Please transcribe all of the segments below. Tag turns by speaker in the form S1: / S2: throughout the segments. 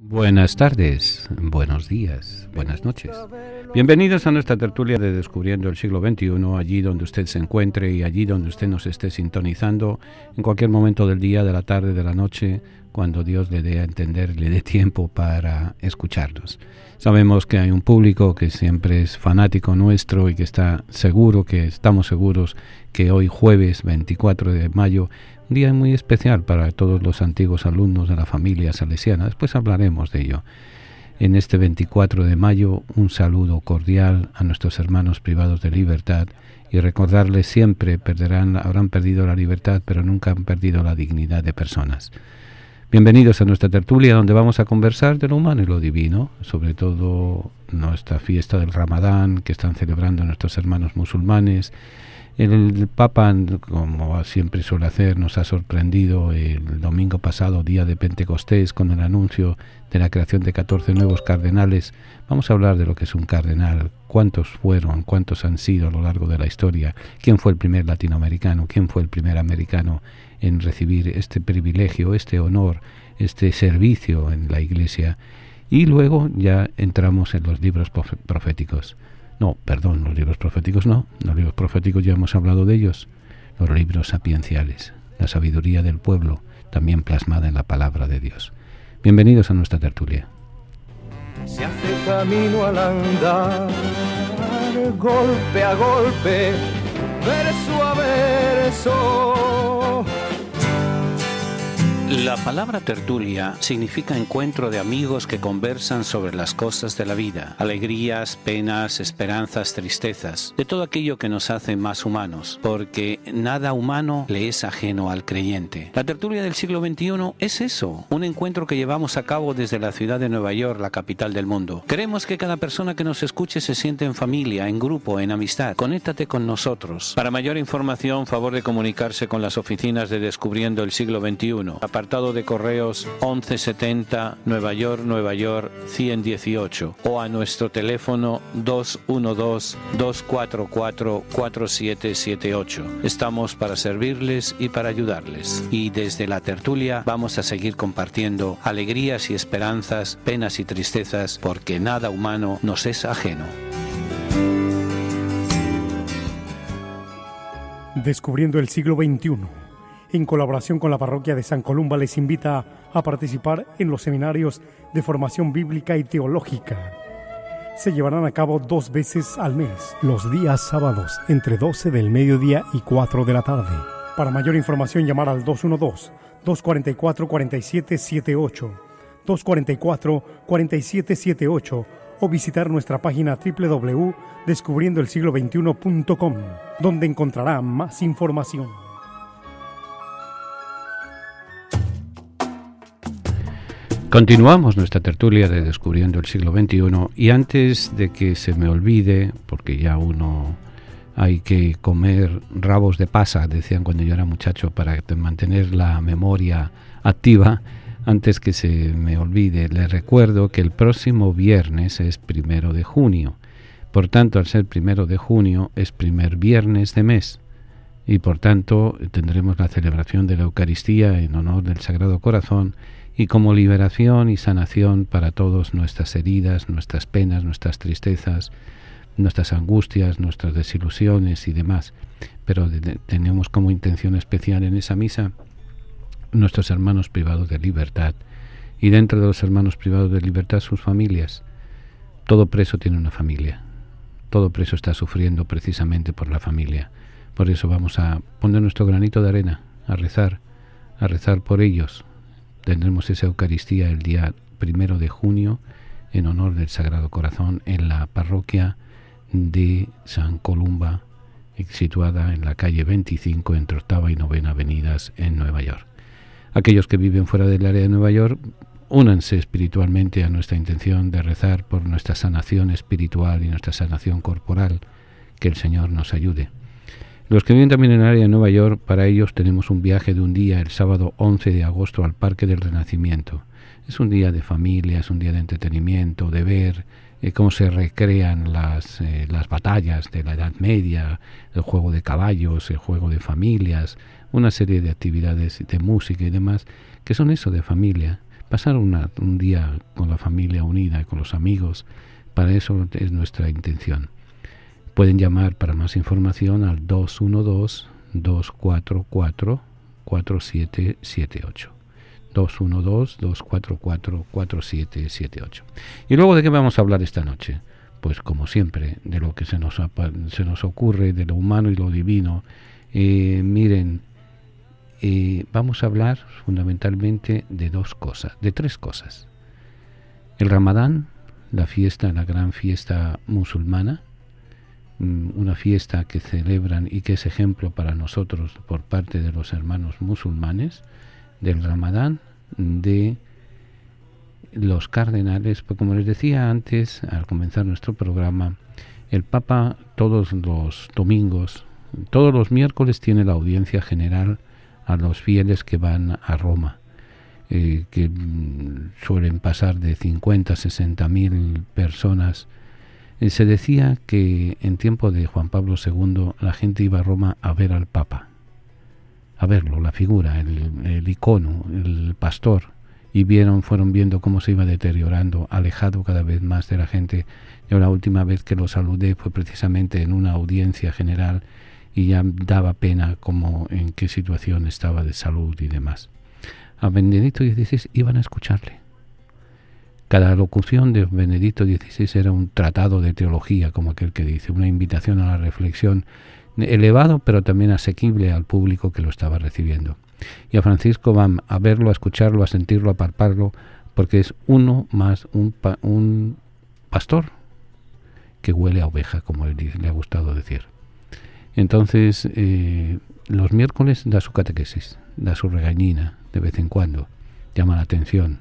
S1: Buenas tardes, buenos días, buenas noches. Bienvenidos a nuestra tertulia de Descubriendo el siglo XXI, allí donde usted se encuentre y allí donde usted nos esté sintonizando, en cualquier momento del día, de la tarde, de la noche, cuando Dios le dé a entender, le dé tiempo para escucharnos. Sabemos que hay un público que siempre es fanático nuestro y que está seguro, que estamos seguros que hoy jueves 24 de mayo, un día muy especial para todos los antiguos alumnos de la familia salesiana. Después hablaremos de ello. En este 24 de mayo, un saludo cordial a nuestros hermanos privados de libertad y recordarles siempre habrán perdido la libertad, pero nunca han perdido la dignidad de personas. Bienvenidos a nuestra tertulia, donde vamos a conversar de lo humano y lo divino, sobre todo nuestra fiesta del Ramadán que están celebrando nuestros hermanos musulmanes. El Papa, como siempre suele hacer, nos ha sorprendido el domingo pasado, día de Pentecostés, con el anuncio de la creación de 14 nuevos cardenales. Vamos a hablar de lo que es un cardenal, cuántos fueron, cuántos han sido a lo largo de la historia, quién fue el primer latinoamericano, quién fue el primer americano en recibir este privilegio, este honor, este servicio en la Iglesia. Y luego ya entramos en los libros proféticos. Los libros proféticos no. Los libros proféticos ya hemos hablado de ellos. Los libros sapienciales, la sabiduría del pueblo, también plasmada en la palabra de Dios. Bienvenidos a nuestra tertulia.
S2: Se hace camino al andar, golpe a golpe, verso a verso.
S3: La palabra tertulia significa encuentro de amigos que conversan sobre las cosas de la vida, alegrías, penas, esperanzas, tristezas, de todo aquello que nos hace más humanos, porque nada humano le es ajeno al creyente. La tertulia del siglo XXI es eso, un encuentro que llevamos a cabo desde la ciudad de Nueva York, la capital del mundo. Queremos que cada persona que nos escuche se siente en familia, en grupo, en amistad. Conéctate con nosotros. Para mayor información, favor de comunicarse con las oficinas de Descubriendo el siglo XXI. Apartado de correos 1170 Nueva York 118 o a nuestro teléfono 212-244-4778. Estamos para servirles y para ayudarles. Y desde la tertulia vamos a seguir compartiendo alegrías y esperanzas, penas y tristezas, porque nada humano nos es ajeno.
S4: Descubriendo el siglo XXI, en colaboración con la parroquia de San Columba, les invita a participar en los seminarios de formación bíblica y teológica. Se llevarán a cabo 2 veces al mes, los días sábados, entre 12 del mediodía y 4 de la tarde. Para mayor información, llamar al 212-244-4778, 244-4778, o visitar nuestra página www.descubriendoelsiglo21.com, donde encontrará más información.
S1: Continuamos nuestra tertulia de Descubriendo el siglo XXI y antes de que se me olvide, porque ya hay que comer rabos de pasa, decían cuando yo era muchacho, para mantener la memoria activa, antes que se me olvide, les recuerdo que el próximo viernes es 1 de junio. Por tanto, al ser 1 de junio es primer viernes de mes y por tanto tendremos la celebración de la Eucaristía en honor del Sagrado Corazón y como liberación y sanación para todas nuestras heridas, nuestras penas, nuestras tristezas, nuestras angustias, nuestras desilusiones y demás. Pero tenemos como intención especial en esa misa nuestros hermanos privados de libertad y dentro de los hermanos privados de libertad sus familias. Todo preso tiene una familia, todo preso está sufriendo precisamente por la familia. Por eso vamos a poner nuestro granito de arena, a rezar por ellos. Tendremos esa Eucaristía el día 1 de junio en honor del Sagrado Corazón en la parroquia de San Columba, situada en la calle 25 entre 8ª y 9ª avenidas en Nueva York. Aquellos que viven fuera del área de Nueva York, únanse espiritualmente a nuestra intención de rezar por nuestra sanación espiritual y nuestra sanación corporal, que el Señor nos ayude. Los que viven también en el área de Nueva York, para ellos tenemos un viaje de un día, el sábado 11 de agosto, al Parque del Renacimiento. Es un día de familia, es un día de entretenimiento, de ver cómo se recrean las batallas de la Edad Media, el juego de caballos, el juego de familias, una serie de actividades de música y demás, que son eso, de familia. pasar un día con la familia unida, con los amigos. Para eso es nuestra intención. Pueden llamar para más información al 212-244-4778. 212-244-4778. ¿Y luego de qué vamos a hablar esta noche? Pues como siempre, de lo que se nos ocurre, de lo humano y lo divino. Vamos a hablar fundamentalmente de tres cosas. El Ramadán, la gran fiesta musulmana, una fiesta que celebran y que es ejemplo para nosotros por parte de los hermanos musulmanes, del Ramadán, de los cardenales. Pues como les decía antes, al comenzar nuestro programa, el Papa todos los domingos, todos los miércoles tiene la audiencia general a los fieles que van a Roma, que suelen pasar de 50 a 60.000 personas. Se decía que en tiempo de Juan Pablo II la gente iba a Roma a ver al Papa, a verlo, la figura, el icono, el pastor, y fueron viendo cómo se iba deteriorando, alejado cada vez más de la gente. Yo la última vez que lo saludé fue precisamente en una audiencia general y ya daba pena en qué situación estaba de salud y demás. A Benedicto XVI iban a escucharle. Cada locución de Benedicto XVI era un tratado de teología, como aquel que dice, una invitación a la reflexión, elevado pero también asequible al público que lo estaba recibiendo. Y a Francisco van a verlo, a escucharlo, a sentirlo, a palparlo, porque es uno más un pastor que huele a oveja, como él dice, le ha gustado decir. Entonces, los miércoles da su catequesis, da su regañina de vez en cuando, llama la atención,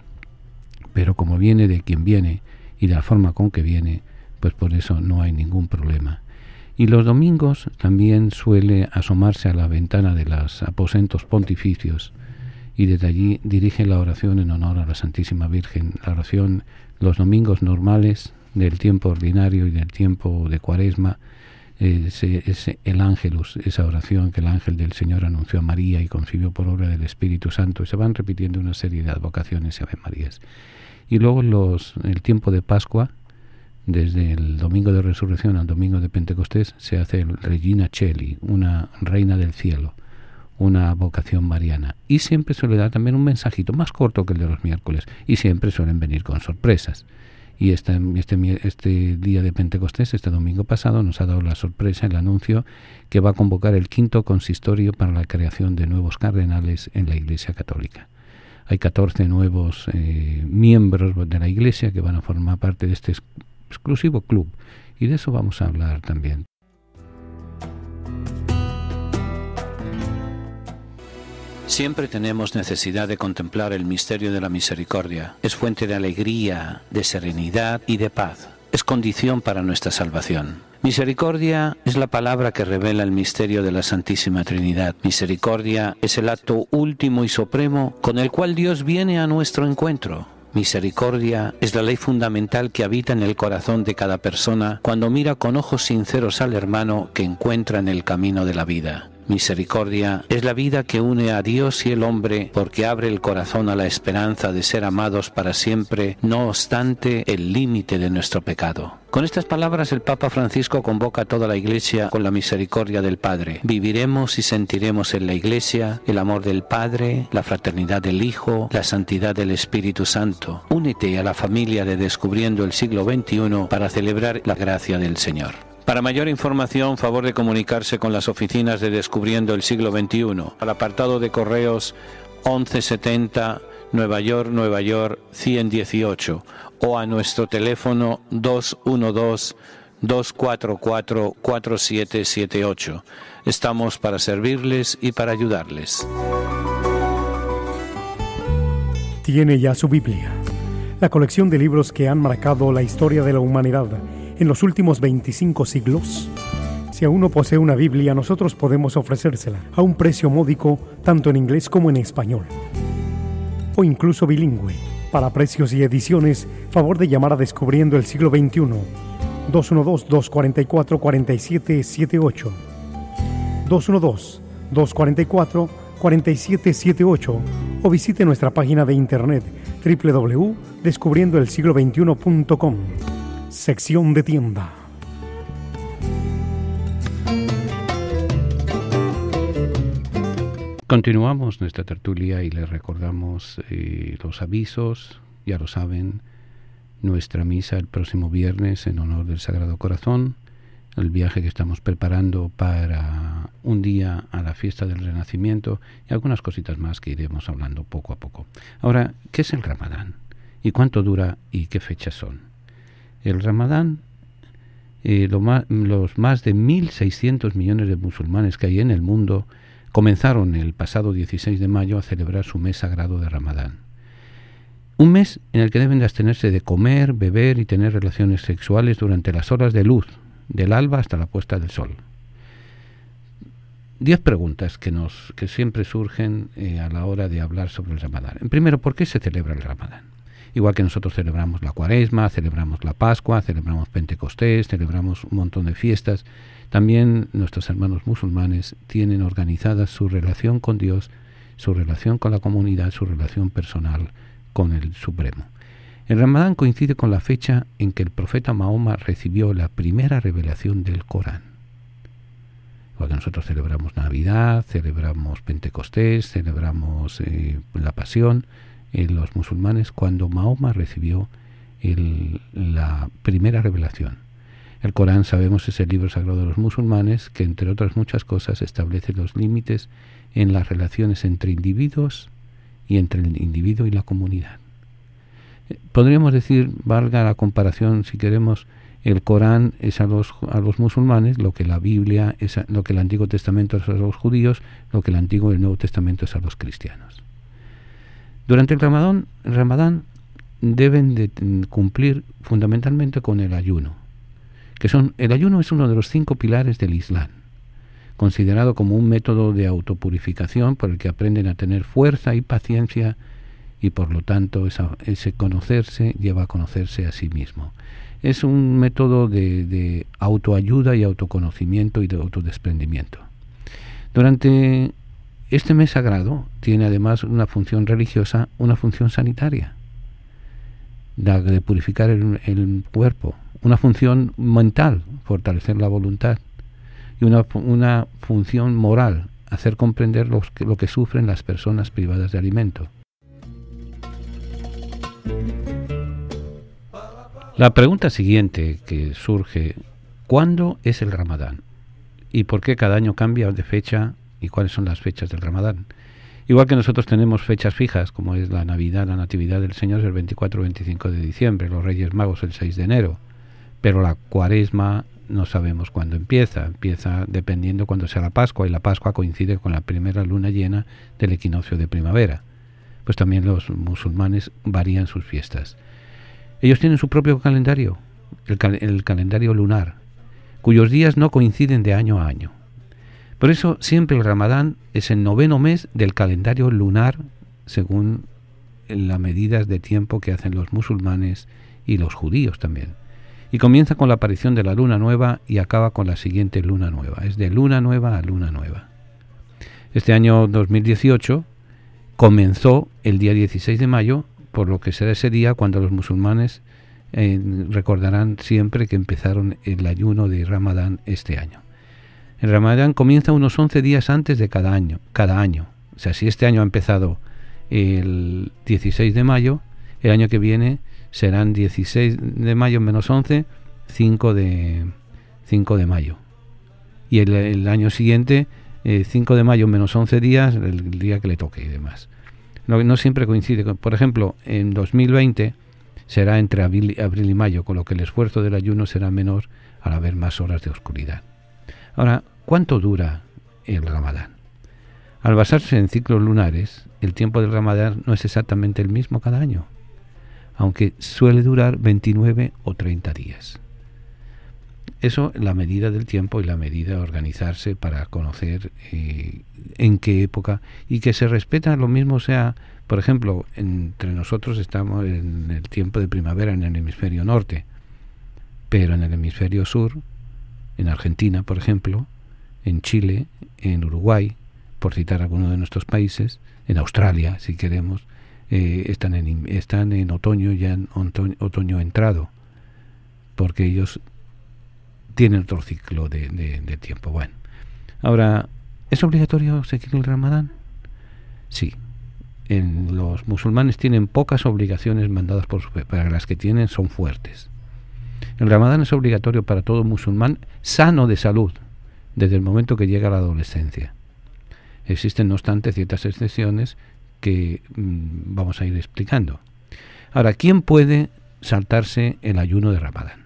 S1: pero como viene de quien viene y de la forma con que viene, pues por eso no hay ningún problema. Y los domingos también suele asomarse a la ventana de los aposentos pontificios y desde allí dirige la oración en honor a la Santísima Virgen. La oración, los domingos normales del tiempo ordinario y del tiempo de Cuaresma, es el Ángelus, esa oración que el ángel del Señor anunció a María y concibió por obra del Espíritu Santo, y se van repitiendo una serie de advocaciones y Ave Marías. Y luego el tiempo de Pascua, desde el domingo de Resurrección al domingo de Pentecostés, se hace el Regina Coeli, una reina del cielo, una vocación mariana. Y siempre suele dar también un mensajito más corto que el de los miércoles, y siempre suelen venir con sorpresas. Y este día de Pentecostés, este domingo pasado, nos ha dado la sorpresa, el anuncio que va a convocar el 5º consistorio para la creación de nuevos cardenales en la Iglesia Católica. Hay 14 nuevos miembros de la Iglesia que van a formar parte de este exclusivo club, y de eso vamos a hablar también.
S3: Siempre tenemos necesidad de contemplar el misterio de la misericordia. Es fuente de alegría, de serenidad y de paz. Es condición para nuestra salvación. Misericordia es la palabra que revela el misterio de la Santísima Trinidad. Misericordia es el acto último y supremo con el cual Dios viene a nuestro encuentro. Misericordia es la ley fundamental que habita en el corazón de cada persona cuando mira con ojos sinceros al hermano que encuentra en el camino de la vida. Misericordia es la vida que une a Dios y el hombre porque abre el corazón a la esperanza de ser amados para siempre, no obstante el límite de nuestro pecado. Con estas palabras el Papa Francisco convoca a toda la Iglesia con la misericordia del Padre. Viviremos y sentiremos en la Iglesia el amor del Padre, la fraternidad del Hijo, la santidad del Espíritu Santo. Únete a la familia de Descubriendo el Siglo XXI para celebrar la gracia del Señor. Para mayor información, favor de comunicarse con las oficinas de Descubriendo el Siglo XXI, al apartado de correos 1170 Nueva York 118, o a nuestro teléfono 212-244-4778. Estamos para servirles y para ayudarles.
S4: Tiene ya su Biblia, la colección de libros que han marcado la historia de la humanidad en los últimos 25 siglos. Si aún no posee una Biblia, nosotros podemos ofrecérsela a un precio módico, tanto en inglés como en español, o incluso bilingüe. Para precios y ediciones, favor de llamar a Descubriendo el Siglo XXI, 212-244-4778, 212-244-4778, o visite nuestra página de internet www.descubriendoelsiglo21.com. Sección de tienda.
S1: Continuamos nuestra tertulia y les recordamos los avisos. Ya lo saben, nuestra misa el próximo viernes en honor del Sagrado Corazón, el viaje que estamos preparando para un día a la fiesta del Renacimiento y algunas cositas más que iremos hablando poco a poco. Ahora, ¿qué es el Ramadán? ¿Y cuánto dura y qué fechas son? El Ramadán, los más de 1.600 millones de musulmanes que hay en el mundo comenzaron el pasado 16 de mayo a celebrar su mes sagrado de Ramadán. Un mes en el que deben de abstenerse de comer, beber y tener relaciones sexuales durante las horas de luz, del alba hasta la puesta del sol. 10 preguntas que siempre surgen a la hora de hablar sobre el Ramadán. Primero, ¿por qué se celebra el Ramadán? Igual que nosotros celebramos la Cuaresma, celebramos la Pascua, celebramos Pentecostés, celebramos un montón de fiestas, también nuestros hermanos musulmanes tienen organizada su relación con Dios, su relación con la comunidad, su relación personal con el Supremo. El Ramadán coincide con la fecha en que el profeta Mahoma recibió la primera revelación del Corán. Igual que nosotros celebramos Navidad, celebramos Pentecostés, celebramos la Pasión, los musulmanes cuando Mahoma recibió la primera revelación. El Corán, sabemos, es el libro sagrado de los musulmanes que, entre otras muchas cosas, establece los límites en las relaciones entre individuos y entre el individuo y la comunidad. Podríamos decir, valga la comparación, si queremos, el Corán es a los musulmanes lo que la Biblia es lo que el Antiguo Testamento es a los judíos, lo que el Antiguo y el Nuevo Testamento es a los cristianos. Durante el Ramadán deben de cumplir fundamentalmente con el ayuno. El ayuno es uno de los 5 pilares del Islam, considerado como un método de autopurificación por el que aprenden a tener fuerza y paciencia y por lo tanto ese conocerse lleva a conocerse a sí mismo. Es un método de autoayuda y autoconocimiento y de autodesprendimiento. Durante este mes sagrado tiene además una función religiosa, una función sanitaria, la de purificar el cuerpo, una función mental, fortalecer la voluntad, y una función moral, hacer comprender lo que sufren las personas privadas de alimento. La pregunta siguiente que surge, ¿cuándo es el Ramadán? ¿Y por qué cada año cambia de fecha? ¿Y cuáles son las fechas del Ramadán? Igual que nosotros tenemos fechas fijas, como es la Navidad, la Natividad del Señor es el 24-25 de diciembre, los Reyes Magos el 6 de enero, pero la Cuaresma no sabemos cuándo empieza dependiendo cuándo sea la Pascua, y la Pascua coincide con la primera luna llena del equinoccio de primavera. Pues también los musulmanes varían sus fiestas. Ellos tienen su propio calendario, el calendario lunar, cuyos días no coinciden de año a año. Por eso siempre el Ramadán es el 9º mes del calendario lunar, según las medidas de tiempo que hacen los musulmanes y los judíos también. Y comienza con la aparición de la luna nueva y acaba con la siguiente luna nueva. Es de luna nueva a luna nueva. Este año 2018 comenzó el día 16 de mayo, por lo que será ese día cuando los musulmanes recordarán siempre que empezaron el ayuno de Ramadán este año. El Ramadán comienza unos 11 días antes de cada año. O sea, si este año ha empezado el 16 de mayo, el año que viene serán 16 de mayo menos 11, 5 de mayo. Y el año siguiente, 5 de mayo menos 11 días, el día que le toque y demás. No siempre coincide. Por ejemplo, en 2020 será entre abril y mayo, con lo que el esfuerzo del ayuno será menor al haber más horas de oscuridad. Ahora, ¿cuánto dura el Ramadán? Al basarse en ciclos lunares, el tiempo del Ramadán no es exactamente el mismo cada año, aunque suele durar 29 o 30 días. Eso, la medida del tiempo y la medida de organizarse para conocer en qué época, y que se respeta lo mismo, sea, por ejemplo, entre nosotros estamos en el tiempo de primavera en el hemisferio norte, pero en el hemisferio sur, en Argentina, por ejemplo, en Chile, en Uruguay, por citar algunos de nuestros países, en Australia, si queremos, están en otoño, ya en otoño entrado, porque ellos tienen otro ciclo de tiempo. Bueno, ahora, ¿es obligatorio seguir el Ramadán? Sí. Los musulmanes tienen pocas obligaciones mandadas por su fe, pero las que tienen son fuertes. El Ramadán es obligatorio para todo musulmán sano de salud, desde el momento que llega a la adolescencia. Existen, no obstante, ciertas excepciones que vamos a ir explicando. Ahora, ¿quién puede saltarse el ayuno de Ramadán?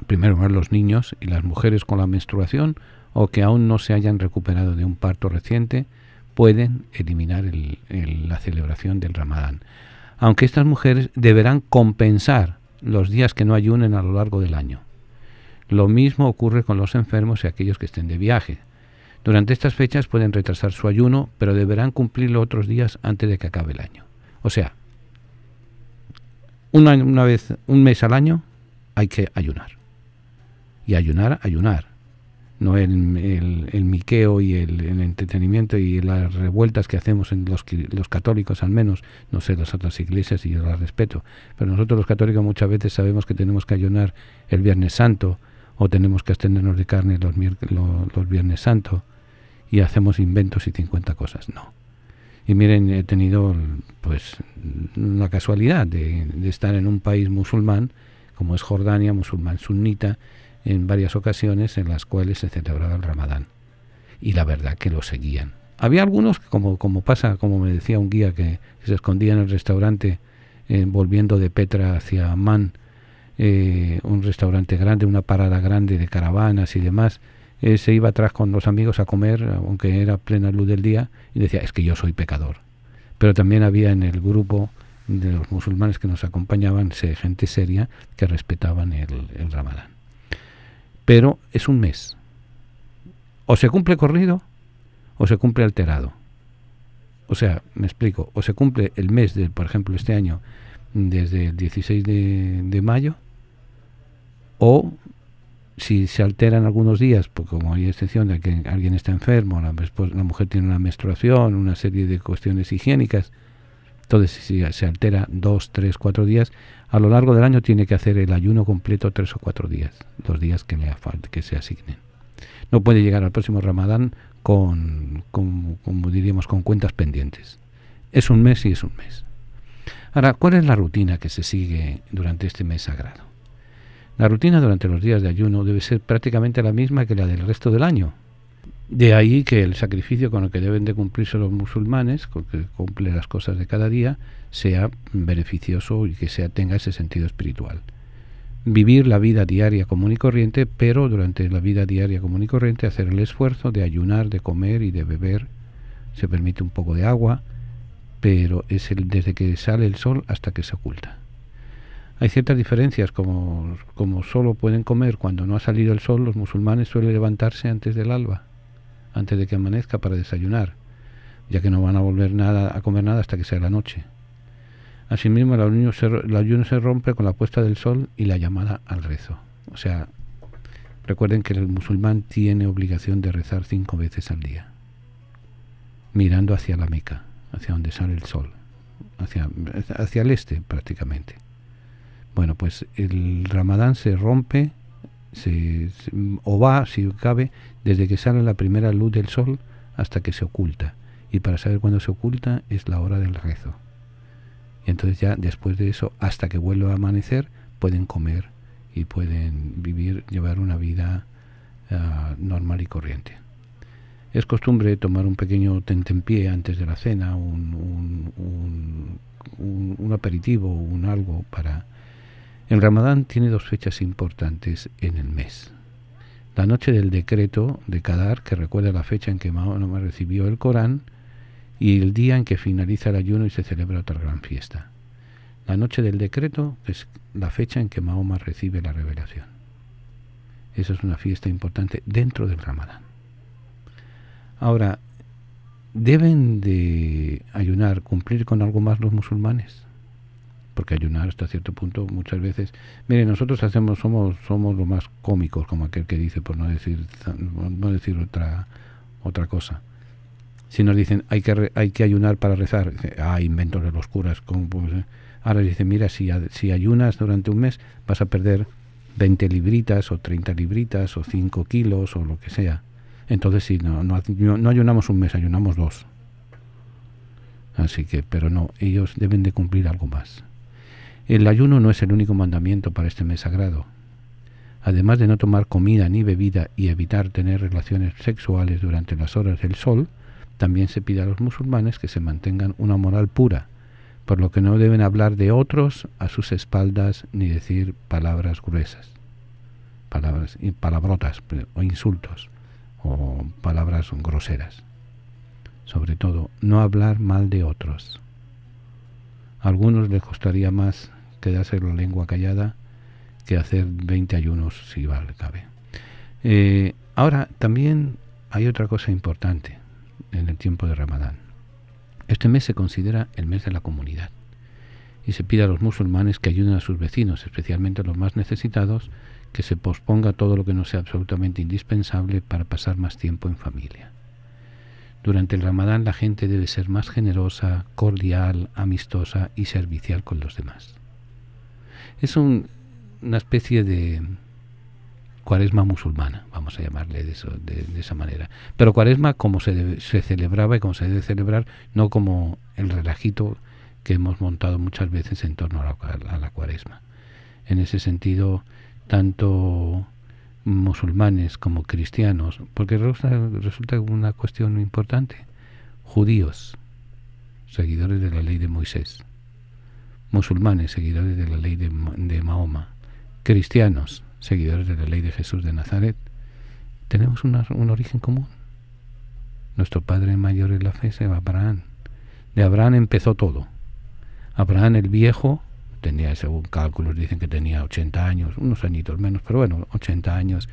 S1: Primero, los niños y las mujeres con la menstruación o que aún no se hayan recuperado de un parto reciente pueden eliminar la celebración del Ramadán. Aunque estas mujeres deberán compensar los días que no ayunen a lo largo del año. Lo mismo ocurre con los enfermos y aquellos que estén de viaje. Durante estas fechas pueden retrasar su ayuno, pero deberán cumplirlo otros días antes de que acabe el año. O sea, un mes al año hay que ayunar. Y ayunar. No el miqueo y el entretenimiento y las revueltas que hacemos en los católicos, al menos, no sé, las otras iglesias, y yo las respeto, pero nosotros los católicos muchas veces sabemos que tenemos que ayunar el Viernes Santo, o tenemos que abstenernos de carne los Viernes Santo, y hacemos inventos y 50 cosas. No. Y miren, he tenido pues la casualidad de estar en un país musulmán, como es Jordania, musulmán sunita, en varias ocasiones en las cuales se celebraba el Ramadán. Y la verdad que lo seguían. Había algunos, como me decía un guía, que se escondía en el restaurante volviendo de Petra hacia Amán, un restaurante grande, una parada grande de caravanas y demás. Se iba atrás con los amigos a comer, aunque era plena luz del día, y decía, es que yo soy pecador. Pero también había en el grupo de los musulmanes que nos acompañaban gente seria que respetaban el Ramadán. Pero es un mes. O se cumple corrido o se cumple alterado. O sea, me explico, o se cumple el mes, por ejemplo, este año, desde el 16 de mayo, o si se alteran algunos días, porque como hay excepción de que alguien está enfermo, la mujer tiene una menstruación, una serie de cuestiones higiénicas, entonces si se altera 2, 3, 4 días, a lo largo del año tiene que hacer el ayuno completo 3 o 4 días, los días que le falta, que se asignen. No puede llegar al próximo Ramadán como diríamos, con cuentas pendientes. Es un mes y es un mes. Ahora, ¿cuál es la rutina que se sigue durante este mes sagrado? La rutina durante los días de ayuno debe ser prácticamente la misma que la del resto del año. De ahí que el sacrificio con el que deben de cumplirse los musulmanes, con que cumple las cosas de cada día, sea beneficioso y que tenga ese sentido espiritual. Vivir la vida diaria común y corriente, pero durante la vida diaria común y corriente hacer el esfuerzo de ayunar, de comer y de beber. Se permite un poco de agua, pero es desde que sale el sol hasta que se oculta. Hay ciertas diferencias, como solo pueden comer cuando no ha salido el sol. Los musulmanes suelen levantarse antes del alba, antes de que amanezca, para desayunar, ya que no van a volver a comer nada hasta que sea la noche. Asimismo, el ayuno se rompe con la puesta del sol y la llamada al rezo. O sea, recuerden que el musulmán tiene obligación de rezar 5 veces al día, mirando hacia la Meca, hacia donde sale el sol, hacia el este prácticamente. Bueno, pues el Ramadán se rompe, o va, si cabe, desde que sale la primera luz del sol hasta que se oculta. Y para saber cuándo se oculta es la hora del rezo. Y entonces ya después de eso, hasta que vuelva a amanecer, pueden comer y pueden llevar una vida normal y corriente. Es costumbre tomar un pequeño tentempié antes de la cena, un aperitivo, un algo para... El Ramadán tiene 2 fechas importantes en el mes. La noche del decreto de Qadar, que recuerda la fecha en que Mahoma recibió el Corán, y el día en que finaliza el ayuno y se celebra otra gran fiesta. La noche del decreto es la fecha en que Mahoma recibe la revelación. Esa es una fiesta importante dentro del Ramadán. Ahora, ¿deben de ayunar, cumplir con algo más los musulmanes? Porque ayunar hasta cierto punto muchas veces... Miren, nosotros somos lo más cómicos, como aquel que dice, por no decir otra cosa. Si nos dicen hay que ayunar para rezar, inventos de los curas. Ahora dicen, mira, si ayunas durante un mes vas a perder 20 libritas o 30 libritas o 5 kilos o lo que sea. Entonces sí, no ayunamos un mes, ayunamos 2. Así que, pero no, ellos deben de cumplir algo más. El ayuno no es el único mandamiento para este mes sagrado. Además de no tomar comida ni bebida y evitar tener relaciones sexuales durante las horas del sol, también se pide a los musulmanes que se mantengan una moral pura, por lo que no deben hablar de otros a sus espaldas ni decir palabras gruesas, palabrotas o insultos o palabras groseras. Sobre todo, no hablar mal de otros. A algunos les costaría más quedarse la lengua callada que hacer 20 ayunos si cabe. Ahora, también hay otra cosa importante en el tiempo de Ramadán. Este mes se considera el mes de la comunidad y se pide a los musulmanes que ayuden a sus vecinos, especialmente a los más necesitados, que se posponga todo lo que no sea absolutamente indispensable para pasar más tiempo en familia. Durante el Ramadán la gente debe ser más generosa, cordial, amistosa y servicial con los demás. Es una especie de cuaresma musulmana, vamos a llamarle de esa manera. Pero cuaresma como se celebraba y como se debe celebrar, no como el relajito que hemos montado muchas veces en torno a la cuaresma. En ese sentido, tanto musulmanes como cristianos, porque resulta una cuestión importante, judíos, seguidores de la ley de Moisés, musulmanes, seguidores de la ley de Mahoma, cristianos, seguidores de la ley de Jesús de Nazaret, tenemos un origen común. Nuestro padre mayor en la fe es Abraham. De Abraham empezó todo. Abraham el viejo tenía, según cálculos, dicen que tenía 80 años, unos añitos menos, pero bueno, 80 años,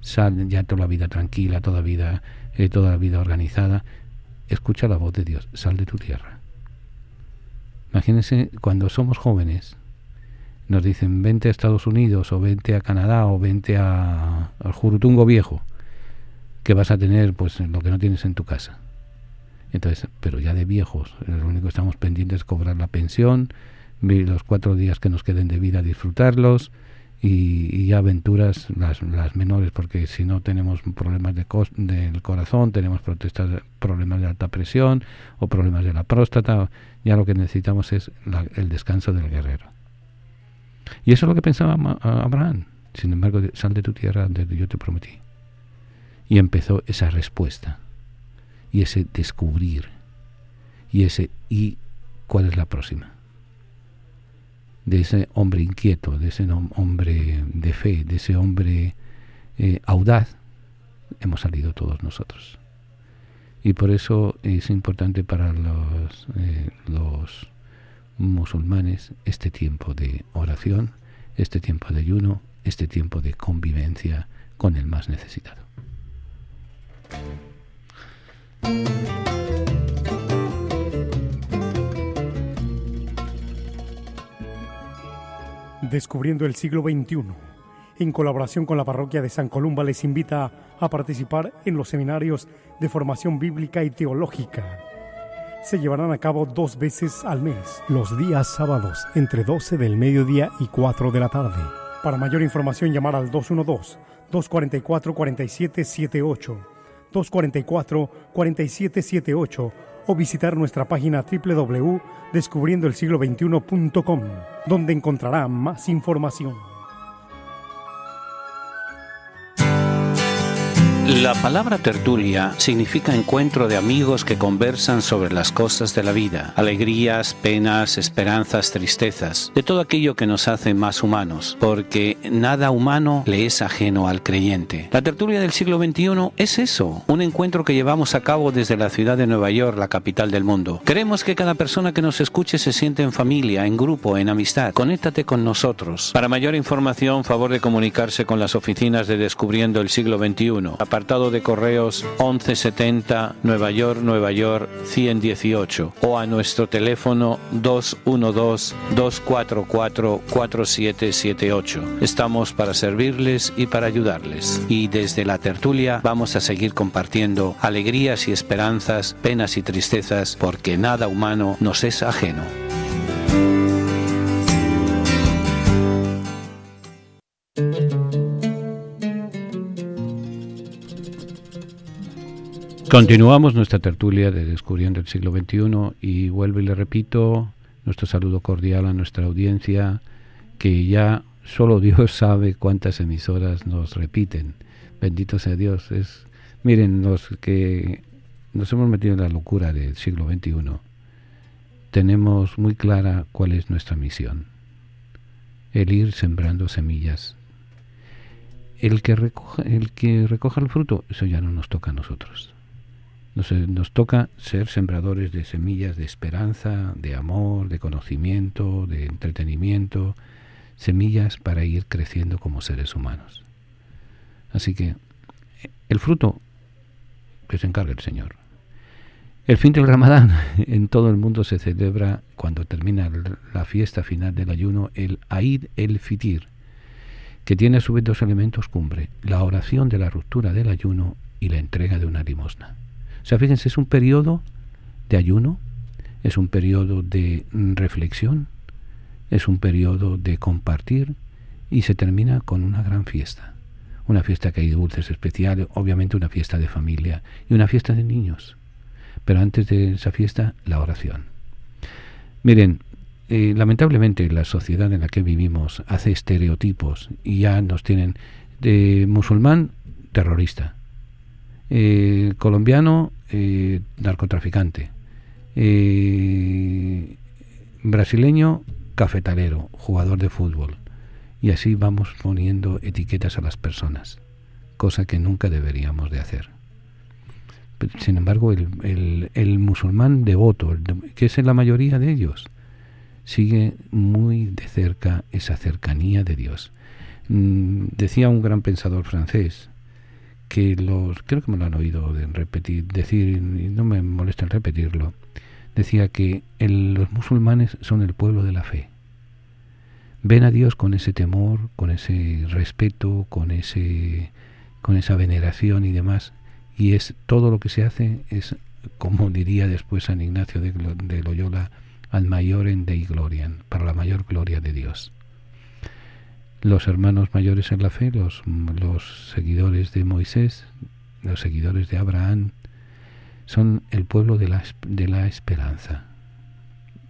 S1: ya toda la vida tranquila, toda la vida organizada. Escucha la voz de Dios, sal de tu tierra. Imagínense, cuando somos jóvenes, nos dicen, vente a Estados Unidos, o vente a Canadá, o vente al Jurutungo Viejo, que vas a tener pues lo que no tienes en tu casa. Entonces, pero ya de viejos, lo único que estamos pendientes es cobrar la pensión, los 4 días que nos queden de vida, disfrutarlos, y aventuras las menores, porque si no tenemos problemas del corazón, tenemos problemas de alta presión o problemas de la próstata, ya lo que necesitamos es el descanso del guerrero. Y eso es lo que pensaba Abraham. Sin embargo, sal de tu tierra donde yo te prometí. Y empezó esa respuesta y ese descubrir y cuál es la próxima. De ese hombre inquieto, de ese hombre de fe, de ese hombre audaz, hemos salido todos nosotros. Y por eso es importante para los musulmanes este tiempo de oración, este tiempo de ayuno, este tiempo de convivencia con el más necesitado.
S4: Descubriendo el siglo XXI, en colaboración con la parroquia de San Columba, les invita a participar en los seminarios de formación bíblica y teológica. Se llevarán a cabo 2 veces al mes, los días sábados, entre 12 del mediodía y 4 de la tarde. Para mayor información, llamar al 212-244-4778, 244-4778, o visitar nuestra página www.descubriendoelsiglo21.com, donde encontrará más información.
S3: La palabra tertulia significa encuentro de amigos que conversan sobre las cosas de la vida, alegrías, penas, esperanzas, tristezas, de todo aquello que nos hace más humanos, porque nada humano le es ajeno al creyente. La tertulia del siglo XXI es eso, un encuentro que llevamos a cabo desde la ciudad de Nueva York, la capital del mundo. Queremos que cada persona que nos escuche se siente en familia, en grupo, en amistad. Conéctate con nosotros. Para mayor información, favor de comunicarse con las oficinas de Descubriendo el Siglo XXI. apartado de correos 1170 Nueva York, 118, o a nuestro teléfono 212-244-4778. Estamos para servirles y para ayudarles. Y desde la tertulia vamos a seguir compartiendo alegrías y esperanzas, penas y tristezas, porque nada humano nos es ajeno.
S1: Continuamos nuestra tertulia de Descubriendo el siglo XXI y vuelvo y le repito nuestro saludo cordial a nuestra audiencia, que ya solo Dios sabe cuántas emisoras nos repiten. Bendito sea Dios. Miren, los que nos hemos metido en la locura del siglo XXI, tenemos muy clara cuál es nuestra misión: el ir sembrando semillas. El que recoja el fruto, eso ya no nos toca a nosotros. Nos toca ser sembradores de semillas de esperanza, de amor, de conocimiento, de entretenimiento, semillas para ir creciendo como seres humanos. Así que el fruto, que se encargue el Señor. El fin del Ramadán en todo el mundo se celebra cuando termina la fiesta final del ayuno, el Eid el-Fitir, que tiene a su vez dos elementos cumbre: la oración de la ruptura del ayuno y la entrega de una limosna. O sea, fíjense, es un periodo de ayuno, es un periodo de reflexión, es un periodo de compartir, y se termina con una gran fiesta. Una fiesta que hay dulces especiales, obviamente una fiesta de familia y una fiesta de niños. Pero antes de esa fiesta, la oración. Miren, lamentablemente la sociedad en la que vivimos hace estereotipos y ya nos tienen de musulmán, terrorista, colombiano, narcotraficante, brasileño, cafetalero, jugador de fútbol, y así vamos poniendo etiquetas a las personas, cosa que nunca deberíamos de hacer. Sin embargo, el musulmán devoto, que es la mayoría de ellos, sigue muy de cerca esa cercanía de Dios. Decía un gran pensador francés, que creo que me lo han oído decir, y no me molesta en repetirlo, decía que los musulmanes son el pueblo de la fe. Ven a Dios con ese temor, con ese respeto, con esa veneración y demás, y es todo lo que se hace es, como diría después San Ignacio de Loyola, ad maiorem Dei gloriam, para la mayor gloria de Dios. Los hermanos mayores en la fe, los seguidores de Moisés, los seguidores de Abraham, son el pueblo de la esperanza.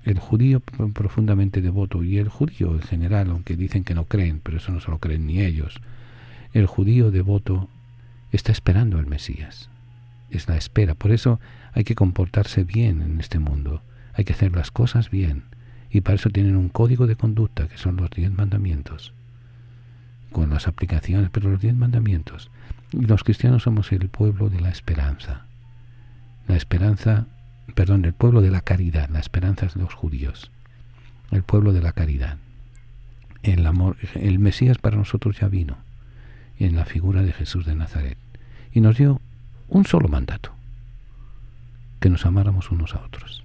S1: El judío profundamente devoto, y el judío en general, aunque dicen que no creen, pero eso no se lo creen ni ellos, el judío devoto está esperando al Mesías. Es la espera. Por eso hay que comportarse bien en este mundo, hay que hacer las cosas bien, y para eso tienen un código de conducta que son los 10 mandamientos, con las aplicaciones, pero los 10 mandamientos. Y los cristianos somos el pueblo de la esperanza. El pueblo de la caridad. La esperanza es los judíos. El pueblo de la caridad. El amor, el Mesías para nosotros ya vino, en la figura de Jesús de Nazaret. Y nos dio un solo mandato: que nos amáramos unos a otros.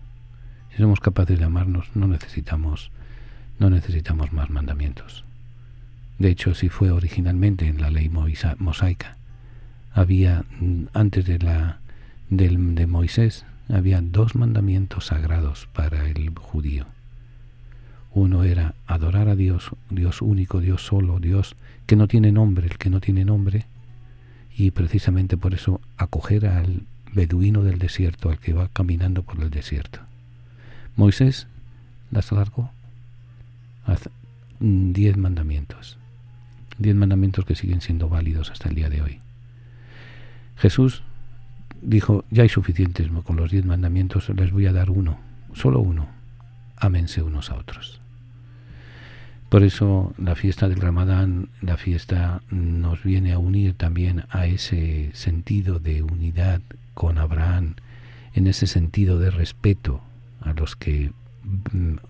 S1: Si somos capaces de amarnos, no necesitamos más mandamientos. De hecho, si fue originalmente en la ley mosaica, había, antes de Moisés, había 2 mandamientos sagrados para el judío. Uno era adorar a Dios, Dios único, Dios solo, Dios que no tiene nombre, el que no tiene nombre, y precisamente por eso acoger al beduino del desierto, al que va caminando por el desierto. Moisés las alargó a 10 mandamientos. 10 mandamientos que siguen siendo válidos hasta el día de hoy. Jesús dijo: ya hay suficientes con los 10 mandamientos, les voy a dar uno, solo uno: ámense unos a otros. Por eso la fiesta del Ramadán, la fiesta nos viene a unir también a ese sentido de unidad con Abraham, en ese sentido de respeto a los que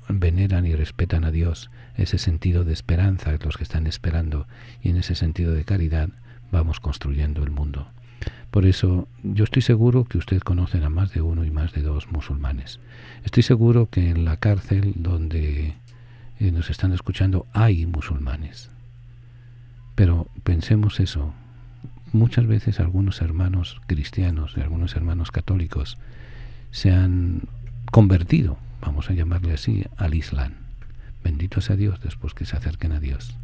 S1: veneran y respetan a Dios, ese sentido de esperanza a los que están esperando, y en ese sentido de caridad vamos construyendo el mundo. Por eso yo estoy seguro que usted conoce a más de uno y más de dos musulmanes. Estoy seguro que en la cárcel donde nos están escuchando hay musulmanes. Pero pensemos eso. Muchas veces algunos hermanos cristianos y algunos hermanos católicos se han convertido, vamos a llamarle así, al Islam. Bendito sea Dios después que se acerquen a Dios.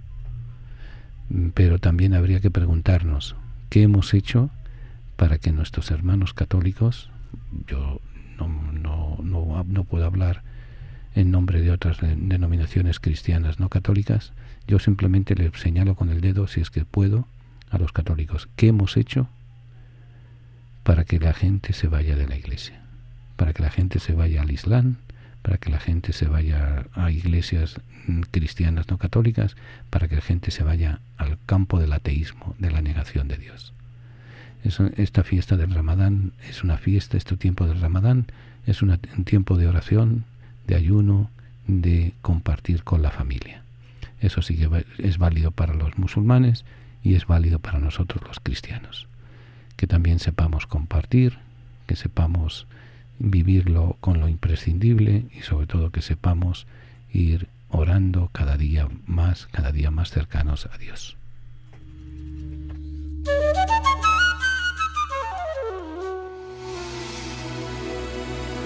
S1: Pero también habría que preguntarnos, ¿qué hemos hecho para que nuestros hermanos católicos, yo no puedo hablar en nombre de otras denominaciones cristianas no católicas, yo simplemente le señalo con el dedo, si es que puedo, a los católicos, ¿qué hemos hecho para que la gente se vaya de la iglesia? Para que la gente se vaya al Islam, para que la gente se vaya a iglesias cristianas no católicas, para que la gente se vaya al campo del ateísmo, de la negación de Dios. Esta fiesta del Ramadán es una fiesta, este tiempo del Ramadán es un tiempo de oración, de ayuno, de compartir con la familia. Eso sí que es válido para los musulmanes y es válido para nosotros los cristianos. Que también sepamos compartir, que sepamos vivirlo con lo imprescindible y sobre todo que sepamos ir orando cada día más cercanos a Dios.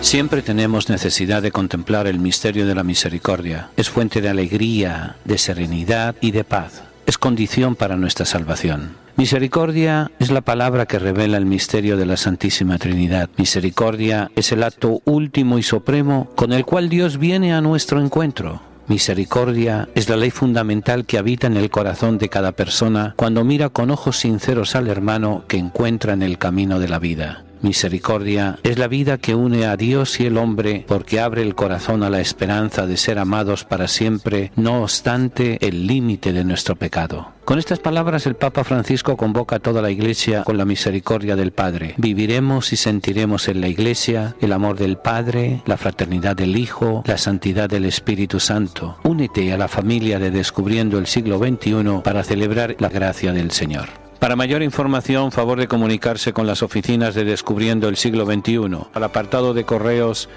S3: Siempre tenemos necesidad de contemplar el misterio de la misericordia. Es fuente de alegría, de serenidad y de paz. Es condición para nuestra salvación. Misericordia es la palabra que revela el misterio de la Santísima Trinidad. Misericordia es el acto último y supremo con el cual Dios viene a nuestro encuentro. Misericordia es la ley fundamental que habita en el corazón de cada persona cuando mira con ojos sinceros al hermano que encuentra en el camino de la vida. Misericordia es la vida que une a Dios y el hombre porque abre el corazón a la esperanza de ser amados para siempre, no obstante el límite de nuestro pecado. Con estas palabras el Papa Francisco convoca a toda la Iglesia con la misericordia del Padre. Viviremos y sentiremos en la Iglesia el amor del Padre, la fraternidad del Hijo, la santidad del Espíritu Santo. Únete a la familia de Descubriendo el Siglo XXI para celebrar la gracia del Señor. Para mayor información, favor de comunicarse con las oficinas de Descubriendo el Siglo XXI, al apartado de correos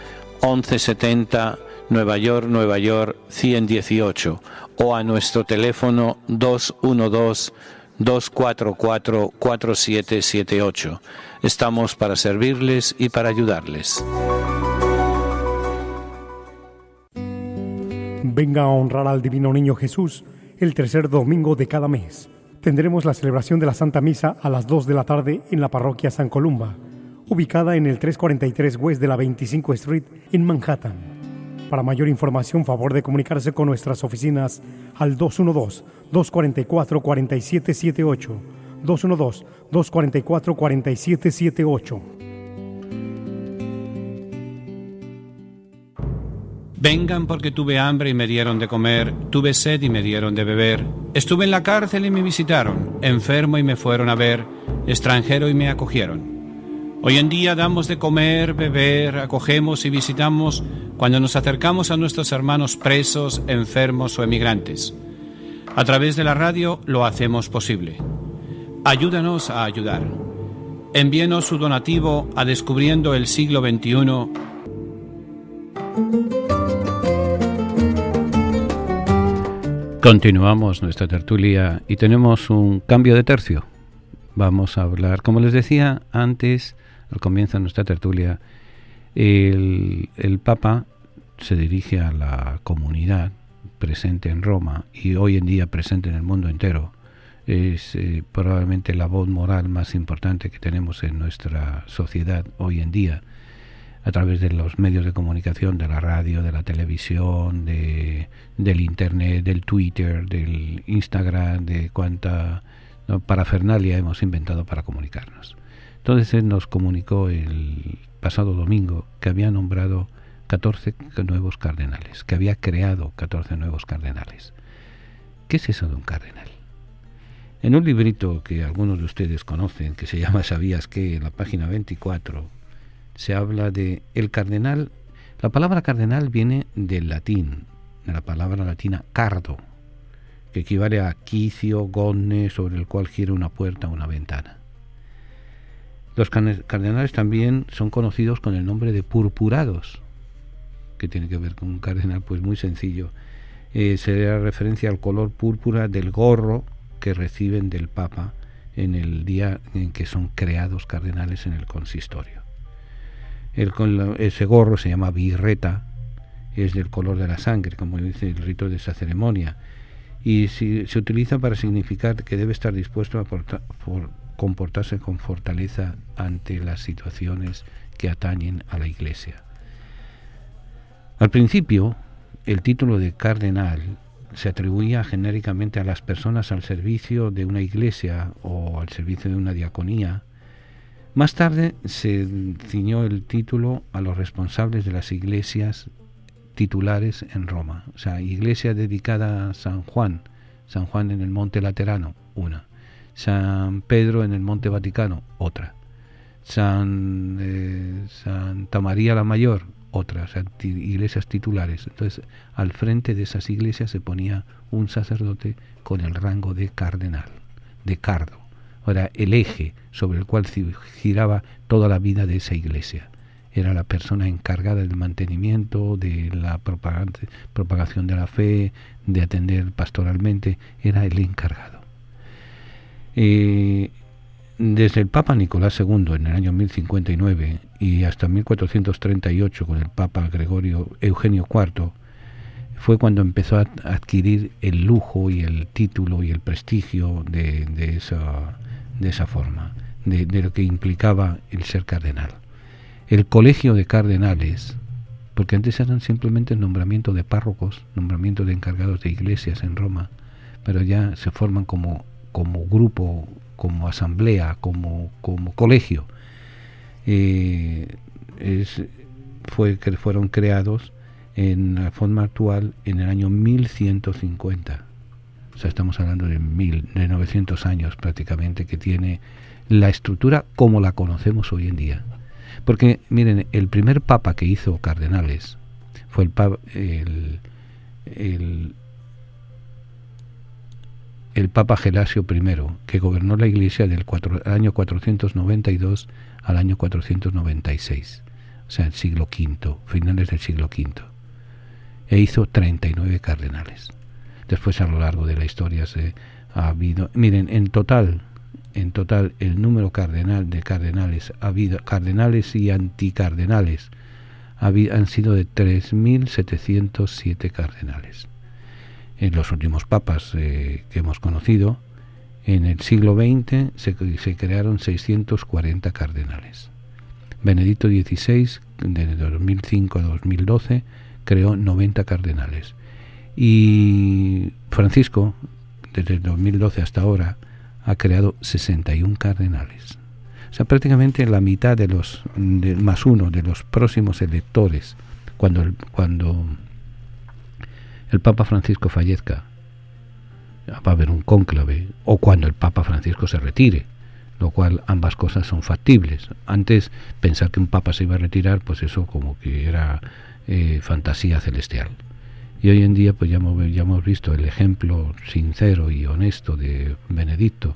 S3: 1170 Nueva York 118 o a nuestro teléfono 212-244-4778. Estamos para servirles y para ayudarles.
S4: Venga a honrar al Divino Niño Jesús el tercer domingo de cada mes. Tendremos la celebración de la Santa Misa a las 2 de la tarde en la parroquia San Columba, ubicada en el 343 West de la 25 Street en Manhattan. Para mayor información, favor de comunicarse con nuestras oficinas al 212-244-4778, 212-244-4778.
S3: Vengan porque tuve hambre y me dieron de comer, tuve sed y me dieron de beber. Estuve en la cárcel y me visitaron, enfermo y me fueron a ver, extranjero y me acogieron. Hoy en día damos de comer, beber, acogemos y visitamos cuando nos acercamos a nuestros hermanos presos, enfermos o emigrantes. A través de la radio lo hacemos posible. Ayúdanos a ayudar. Envíenos su donativo a Descubriendo el Siglo XXI.
S1: Continuamos nuestra tertulia y tenemos un cambio de tercio. Vamos a hablar, como les decía antes, al comienzo de nuestra tertulia, el Papa se dirige a la comunidad presente en Roma y hoy en día presente en el mundo entero. Es probablemente la voz moral más importante que tenemos en nuestra sociedad hoy en día, a través de los medios de comunicación, de la radio, de la televisión, del internet, del Twitter, del Instagram, de cuánta parafernalia hemos inventado para comunicarnos. Entonces él nos comunicó el pasado domingo que había nombrado 14 nuevos cardenales, que había creado 14 nuevos cardenales. ¿Qué es eso de un cardenal? En un librito que algunos de ustedes conocen, que se llama ¿Sabías qué?, en la página 24, se habla de el cardenal. La palabra cardenal viene del latín, de la palabra latina cardo, que equivale a quicio, gonne, sobre el cual gira una puerta o una ventana. Los cardenales también son conocidos con el nombre de purpurados, que tiene que ver con un cardenal, pues muy sencillo. Se da referencia al color púrpura del gorro que reciben del Papa en el día en que son creados cardenales en el consistorio. Ese gorro se llama birreta, es del color de la sangre, como dice el rito de esa ceremonia, y se utiliza para significar que debe estar dispuesto a comportarse con fortaleza ante las situaciones que atañen a la Iglesia. Al principio, el título de cardenal se atribuía genéricamente a las personas al servicio de una iglesia o al servicio de una diaconía. Más tarde se ciñó el título a los responsables de las iglesias titulares en Roma. O sea, iglesia dedicada a San Juan en el Monte Laterano, una. San Pedro en el Monte Vaticano, otra. Santa María la Mayor, otra. O sea, iglesias titulares. Entonces, al frente de esas iglesias se ponía un sacerdote con el rango de cardenal, de cardo. Era el eje sobre el cual giraba toda la vida de esa iglesia. Era la persona encargada del mantenimiento, de la propagación de la fe, de atender pastoralmente. Era el encargado. Desde el Papa Nicolás II en el año 1059 y hasta 1438 con el Papa Eugenio IV, fue cuando empezó a adquirir el lujo y el título y el prestigio de esa forma, de lo que implicaba el ser cardenal. El colegio de cardenales, porque antes eran simplemente el nombramiento de párrocos, nombramiento de encargados de iglesias en Roma, pero ya se forman como grupo, como asamblea, como colegio. Fueron creados en la forma actual en el año 1150. O sea, estamos hablando de 900 años prácticamente que tiene la estructura como la conocemos hoy en día. Porque, miren, el primer papa que hizo cardenales fue el Papa Gelasio I, que gobernó la Iglesia del año 492 al año 496, o sea, el siglo V, finales del siglo V, e hizo 39 cardenales. Después, a lo largo de la historia ha habido, miren, en total el número de cardenales ha habido, cardenales y anticardenales, han sido de 3.707 cardenales. En los últimos papas que hemos conocido, en el siglo XX se crearon 640 cardenales. Benedicto XVI, de 2005 a 2012, creó 90 cardenales. Y Francisco, desde el 2012 hasta ahora, ha creado 61 cardenales. O sea, prácticamente la mitad más uno de los próximos electores, cuando el Papa Francisco fallezca, va a haber un cónclave, o cuando el Papa Francisco se retire, lo cual ambas cosas son factibles. Antes, pensar que un Papa se iba a retirar, pues eso como que era fantasía celestial. Y hoy en día pues ya hemos visto el ejemplo sincero y honesto de Benedicto,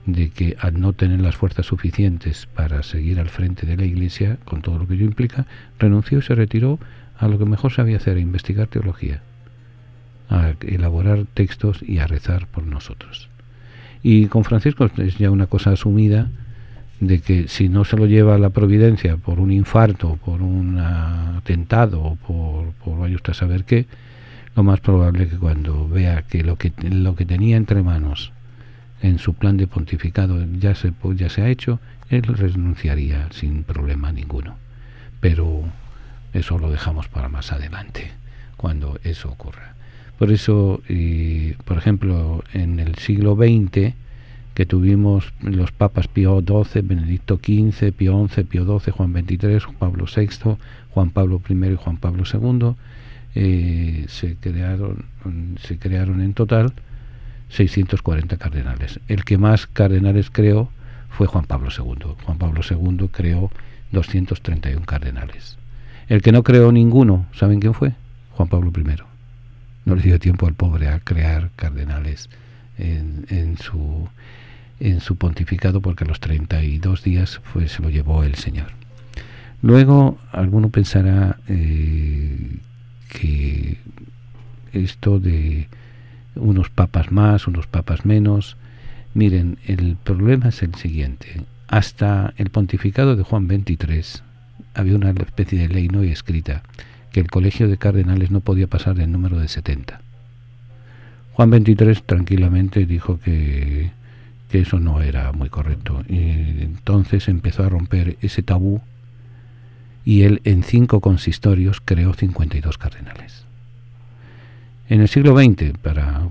S1: de que al no tener las fuerzas suficientes para seguir al frente de la Iglesia, con todo lo que ello implica, renunció y se retiró a lo que mejor sabía hacer, a investigar teología, a elaborar textos y a rezar por nosotros. Y con Francisco es ya una cosa asumida, de que si no se lo lleva a la providencia por un infarto, por un atentado o por vaya usted a saber qué, lo más probable es que cuando vea que lo que tenía entre manos en su plan de pontificado ya se ha hecho, él renunciaría sin problema ninguno. Pero eso lo dejamos para más adelante, cuando eso ocurra. Por eso, por ejemplo, en el siglo XX, que tuvimos los papas Pío XII, Benedicto XV, Pío XI, Pío XII, Juan XXIII, Juan Pablo VI, Juan Pablo I y Juan Pablo II, se crearon en total 640 cardenales. El que más cardenales creó fue Juan Pablo II. Juan Pablo II creó 231 cardenales. El que no creó ninguno, ¿saben quién fue? Juan Pablo I. No le dio tiempo al pobre a crear cardenales en en su pontificado, porque a los 32 días se lo llevó el Señor. Luego, alguno pensará que esto de unos papas más, unos papas menos. Miren, el problema es el siguiente. Hasta el pontificado de Juan XXIII había una especie de ley no escrita, que el colegio de cardenales no podía pasar del número de 70. Juan XXIII tranquilamente dijo que eso no era muy correcto, y entonces empezó a romper ese tabú, y él en 5 consistorios creó 52 cardenales. En el siglo XX, para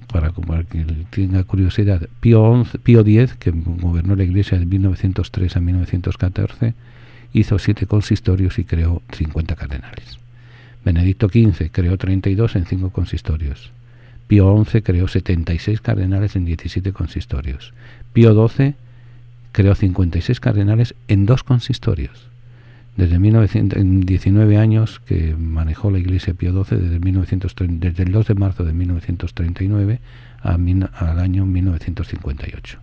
S1: que tenga curiosidad, Pío X, que gobernó la Iglesia de 1903 a 1914, hizo 7 consistorios y creó 50 cardenales. Benedicto XV creó 32 en 5 consistorios. Pío XI creó 76 cardenales en 17 consistorios. Pío XII creó 56 cardenales en 2 consistorios. Desde 19 años que manejó la Iglesia Pío XII, desde el 2 de marzo de 1939 al año 1958.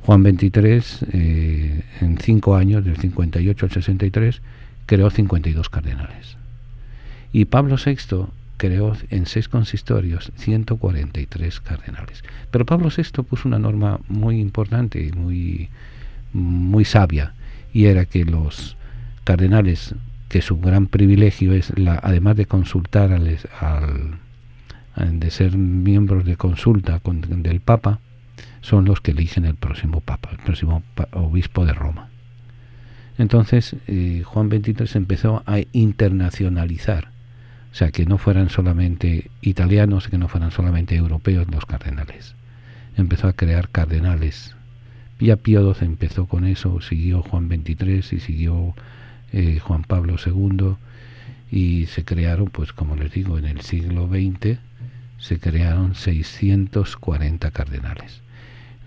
S1: Juan XXIII, en 5 años, del 58 al 63, creó 52 cardenales. Y Pablo VI creó en 6 consistorios 143 cardenales. Pero Pablo VI puso una norma muy importante y muy sabia, y era que los cardenales, que su gran privilegio es, además de consultar de ser miembros de consulta del Papa, son los que eligen el próximo Papa, el próximo obispo de Roma. Entonces Juan XXIII empezó a internacionalizar, o sea, que no fueran solamente italianos, que no fueran solamente europeos los cardenales. Empezó a crear cardenales. Ya Pío XII empezó con eso, siguió Juan XXIII y siguió Juan Pablo II, y se crearon, pues como les digo, en el siglo XX se crearon 640 cardenales.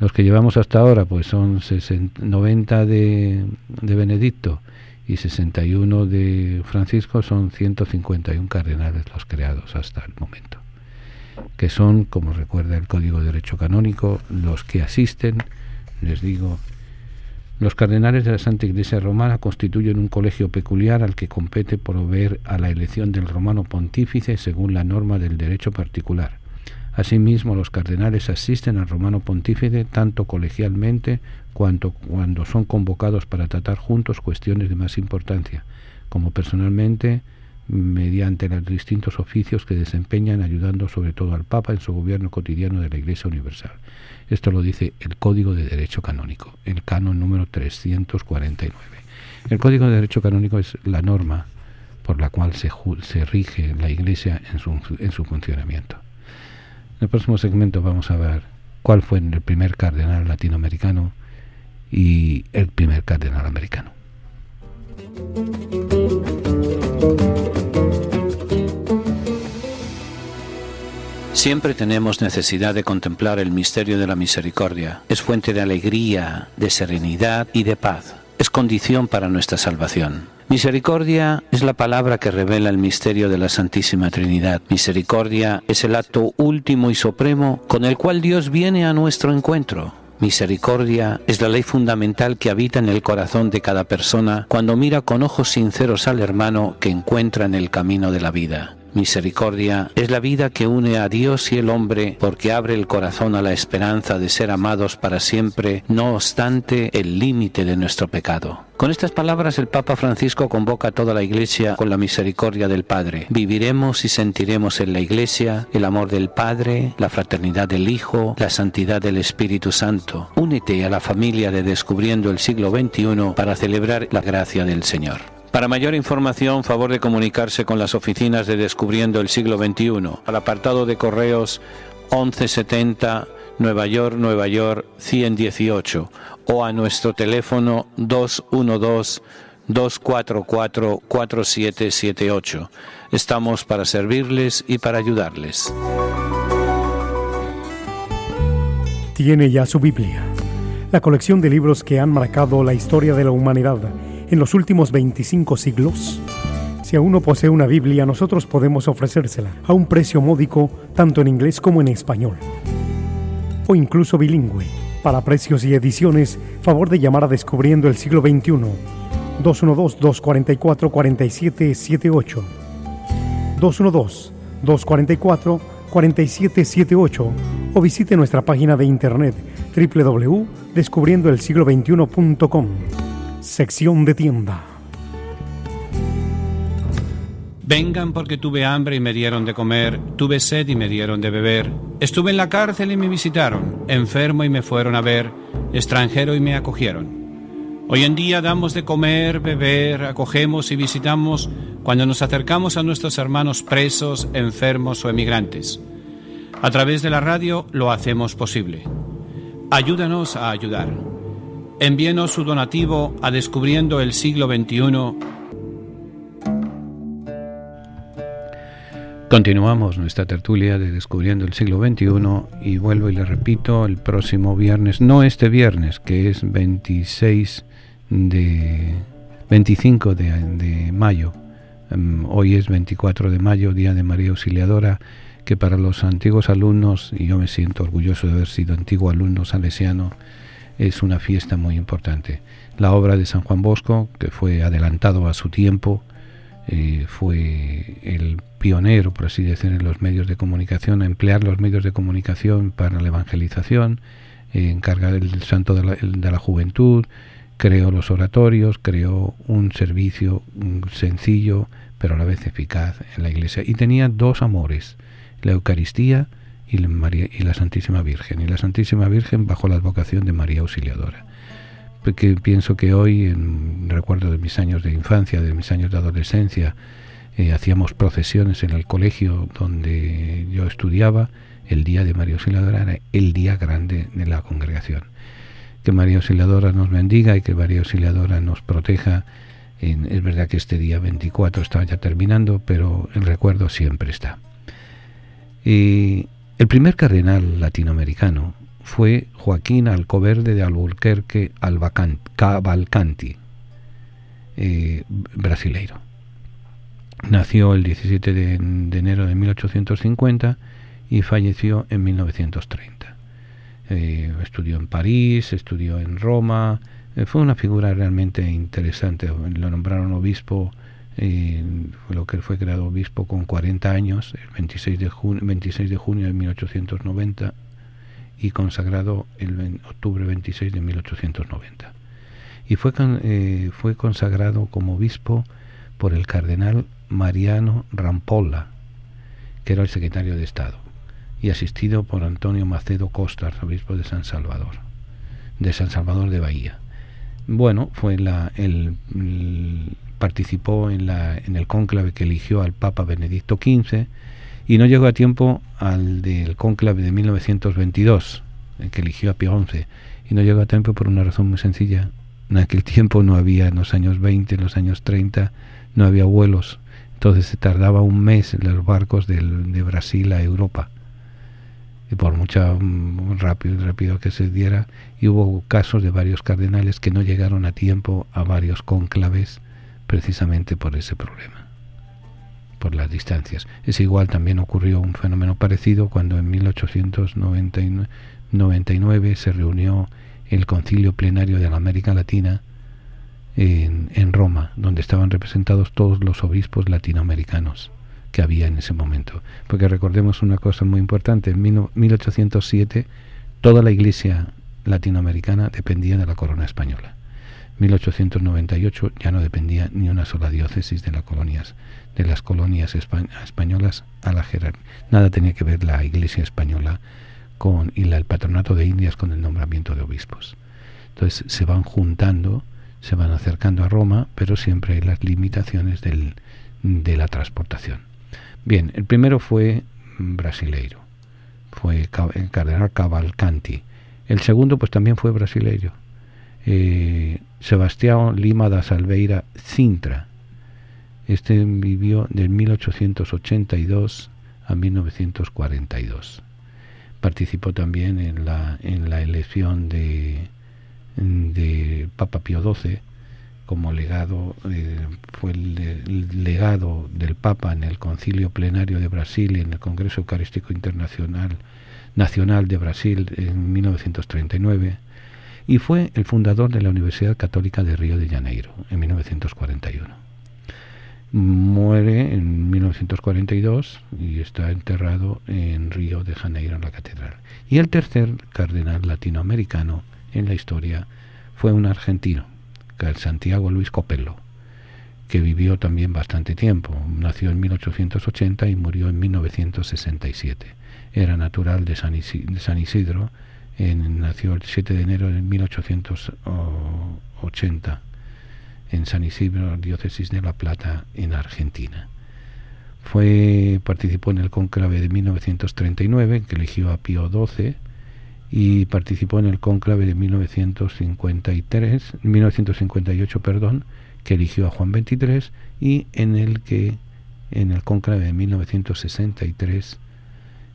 S1: Los que llevamos hasta ahora pues son 90 de Benedicto y 61 de Francisco, son 151 cardenales los creados hasta el momento, que son, como recuerda el Código de Derecho Canónico, los que asisten, les digo. Los cardenales de la Santa Iglesia Romana constituyen un colegio peculiar al que compete proveer a la elección del romano pontífice según la norma del derecho particular. Asimismo, los cardenales asisten al romano pontífice tanto colegialmente cuanto cuando son convocados para tratar juntos cuestiones de más importancia, como personalmente, mediante los distintos oficios que desempeñan, ayudando sobre todo al Papa en su gobierno cotidiano de la Iglesia Universal. Esto lo dice el Código de Derecho Canónico, el canon número 349. El Código de Derecho Canónico es la norma por la cual se rige la Iglesia en su funcionamiento. En el próximo segmento vamos a ver cuál fue el primer cardenal latinoamericano y el primer cardenal americano.
S3: Siempre tenemos necesidad de contemplar el misterio de la misericordia. Es fuente de alegría, de serenidad y de paz. Es condición para nuestra salvación. Misericordia es la palabra que revela el misterio de la Santísima Trinidad. Misericordia es el acto último y supremo con el cual Dios viene a nuestro encuentro. Misericordia es la ley fundamental que habita en el corazón de cada persona cuando mira con ojos sinceros al hermano que encuentra en el camino de la vida. Misericordia es la vida que une a Dios y el hombre porque abre el corazón a la esperanza de ser amados para siempre, no obstante el límite de nuestro pecado. Con estas palabras el Papa Francisco convoca a toda la Iglesia con la misericordia del Padre. Viviremos y sentiremos en la Iglesia el amor del Padre, la fraternidad del Hijo, la santidad del Espíritu Santo. Únete a la familia de Descubriendo el Siglo XXI para celebrar la gracia del Señor. Para mayor información, favor de comunicarse con las oficinas de Descubriendo el Siglo XXI, al apartado de correos 1170 Nueva York 118, o a nuestro teléfono 212-244-4778. Estamos para servirles y para ayudarles.
S4: Tiene ya su Biblia, la colección de libros que han marcado la historia de la humanidad en los últimos 25 siglos. Si aún no posee una Biblia, nosotros podemos ofrecérsela a un precio módico, tanto en inglés como en español, o incluso bilingüe. Para precios y ediciones, favor de llamar a Descubriendo el Siglo XXI, 212-244-4778, 212-244-4778, o visite nuestra página de internet www.descubriendoelsiglo21.com, sección de tienda.
S3: Vengan porque tuve hambre y me dieron de comer, tuve sed y me dieron de beber. Estuve en la cárcel y me visitaron, enfermo y me fueron a ver, extranjero y me acogieron. Hoy en día damos de comer, beber, acogemos y visitamos cuando nos acercamos a nuestros hermanos presos, enfermos o emigrantes. A través de la radio lo hacemos posible. Ayúdanos a ayudar. Envíenos su donativo a Descubriendo el Siglo XXI.
S1: Continuamos nuestra tertulia de Descubriendo el Siglo XXI y vuelvo y le repito, el próximo viernes, no este viernes, que es 25 de mayo, hoy es 24 de mayo, Día de María Auxiliadora, que para los antiguos alumnos, y yo me siento orgulloso de haber sido antiguo alumno salesiano, es una fiesta muy importante. La obra de San Juan Bosco, que fue adelantado a su tiempo, fue el pionero, por así decir, en los medios de comunicación, a emplear los medios de comunicación para la evangelización, encargar el santo de la juventud, creó los oratorios, creó un servicio sencillo, pero a la vez eficaz en la Iglesia. Y tenía dos amores, la Eucaristía y la Santísima Virgen. Y la Santísima Virgen bajo la advocación de María Auxiliadora. Porque pienso que hoy, en recuerdo de mis años de infancia, de mis años de adolescencia, hacíamos procesiones en el colegio donde yo estudiaba. El día de María Auxiliadora era el día grande de la congregación. Que María Auxiliadora nos bendiga y que María Auxiliadora nos proteja. Es verdad que este día 24 estaba ya terminando, pero el recuerdo siempre está. El primer cardenal latinoamericano fue Joaquín Alcoverde de Albuquerque Cavalcanti, brasileiro. Nació el 17 de enero de 1850 y falleció en 1930. Estudió en París, estudió en Roma, fue una figura realmente interesante. Lo nombraron obispo, lo que fue creado obispo con 40 años, el 26 de junio de 1890, y consagrado el octubre 26 de 1890. Y fue consagrado como obispo por el cardenal Mariano Rampolla, que era el secretario de Estado, y asistido por Antonio Macedo Costa, arzobispo de San Salvador de Bahía. Bueno, participó en el cónclave que eligió al Papa Benedicto XV, y no llegó a tiempo al del cónclave de 1922, que eligió a Pío XI, y no llegó a tiempo por una razón muy sencilla. En aquel tiempo no había, en los años 20, en los años 30, no había vuelos, entonces se tardaba un mes en los barcos de Brasil a Europa, y por mucho rápido que se diera, y hubo casos de varios cardenales que no llegaron a tiempo a varios cónclaves precisamente por ese problema, por las distancias. Es igual, también ocurrió un fenómeno parecido cuando en 1899 se reunió el Concilio Plenario de la América Latina en Roma, donde estaban representados todos los obispos latinoamericanos que había en ese momento. Porque recordemos una cosa muy importante: en 1807 toda la Iglesia latinoamericana dependía de la corona española. 1898 ya no dependía ni una sola diócesis de las colonias españolas a la jerarquía. Nada tenía que ver la Iglesia española el patronato de Indias con el nombramiento de obispos. Entonces se van juntando, se van acercando a Roma, pero siempre hay las limitaciones de la transportación. Bien, el primero fue brasileiro, fue el cardenal Cavalcanti. El segundo pues también fue brasileiro, Sebastião Lima da Silveira Cintra. Este vivió de 1882 a 1942. Participó también en la elección de Papa Pío XII como legado, fue el legado del Papa en el Concilio Plenario de Brasil y en el Congreso Eucarístico Internacional nacional de Brasil en 1939 y fue el fundador de la Universidad Católica de Río de Janeiro en 1941. Muere en 1942 y está enterrado en Río de Janeiro, en la catedral. Y el tercer cardenal latinoamericano en la historia fue un argentino, Santiago Luis Copello, que vivió también bastante tiempo. Nació en 1880 y murió en 1967. Era natural de San Isidro, nació el 7 de enero de 1880 en San Isidro, diócesis de La Plata, en Argentina. Participó en el cónclave de 1939, que eligió a Pío XII, y participó en el cónclave de 1958, que eligió a Juan XXIII, y en el cónclave de 1963,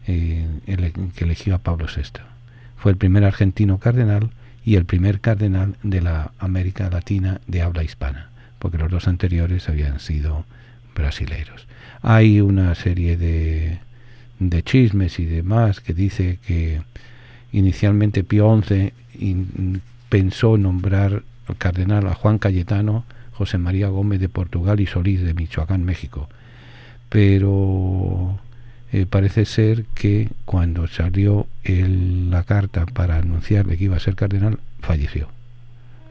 S1: que eligió a Pablo VI. Fue el primer argentino cardenal y el primer cardenal de la América Latina de habla hispana, porque los dos anteriores habían sido brasileños. Hay una serie de chismes y demás que dice que inicialmente Pío XI pensó nombrar al cardenal a Juan Cayetano, José María Gómez de Portugal y Solís de Michoacán, México, pero parece ser que cuando salió la carta para anunciarle que iba a ser cardenal, falleció.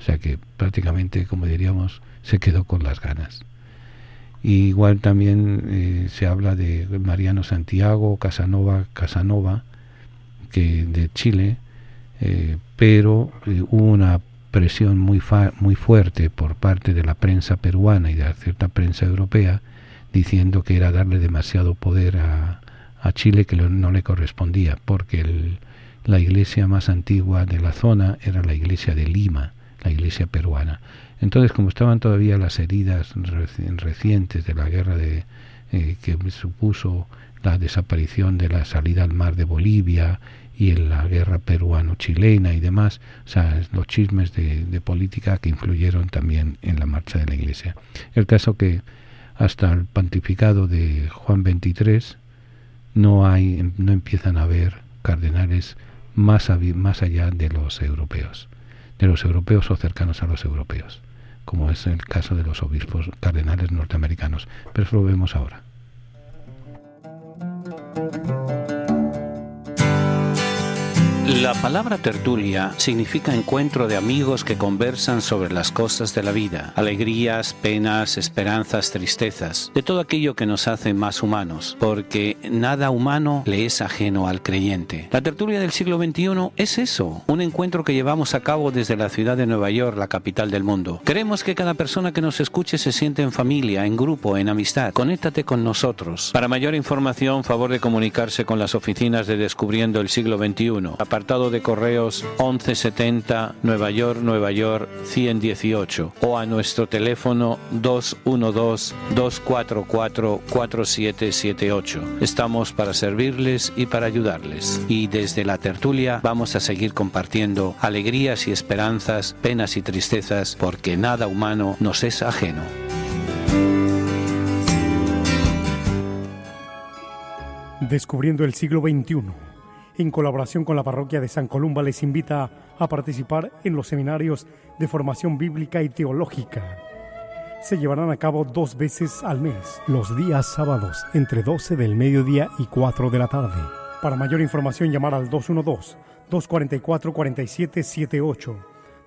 S1: O sea que prácticamente, como diríamos, se quedó con las ganas. Y igual también se habla de Mariano Santiago Casanova, que de Chile, pero hubo una presión muy fuerte por parte de la prensa peruana y de cierta prensa europea, diciendo que era darle demasiado poder a Chile, que no le correspondía, porque la iglesia más antigua de la zona era la iglesia de Lima, la iglesia peruana. Entonces, como estaban todavía las heridas recientes de la guerra que supuso la desaparición de la salida al mar de Bolivia y en la guerra peruano-chilena y demás, o sea, los chismes de política que influyeron también en la marcha de la iglesia. El caso que hasta el pontificado de Juan XXIII no empiezan a haber cardenales más allá de los europeos o cercanos a los europeos, como es el caso de los obispos cardenales norteamericanos, pero eso lo vemos ahora.
S3: La palabra tertulia significa encuentro de amigos que conversan sobre las cosas de la vida, alegrías, penas, esperanzas, tristezas, de todo aquello que nos hace más humanos, porque nada humano le es ajeno al creyente. La tertulia del siglo XXI es eso, un encuentro que llevamos a cabo desde la ciudad de Nueva York, la capital del mundo. Queremos que cada persona que nos escuche se siente en familia, en grupo, en amistad. Conéctate con nosotros. Para mayor información, favor de comunicarse con las oficinas de Descubriendo el Siglo XXI. Apartado de correos 1170 Nueva York 118 o a nuestro teléfono 212-244-4778. Estamos para servirles y para ayudarles. Y desde la tertulia vamos a seguir compartiendo alegrías y esperanzas, penas y tristezas, porque nada humano nos es ajeno.
S4: Descubriendo el siglo XXI, en colaboración con la parroquia de San Columba, les invita a participar en los seminarios de formación bíblica y teológica. Se llevarán a cabo 2 veces al mes, los días sábados, entre 12 del mediodía y 4 de la tarde. Para mayor información, llamar al 212-244-4778,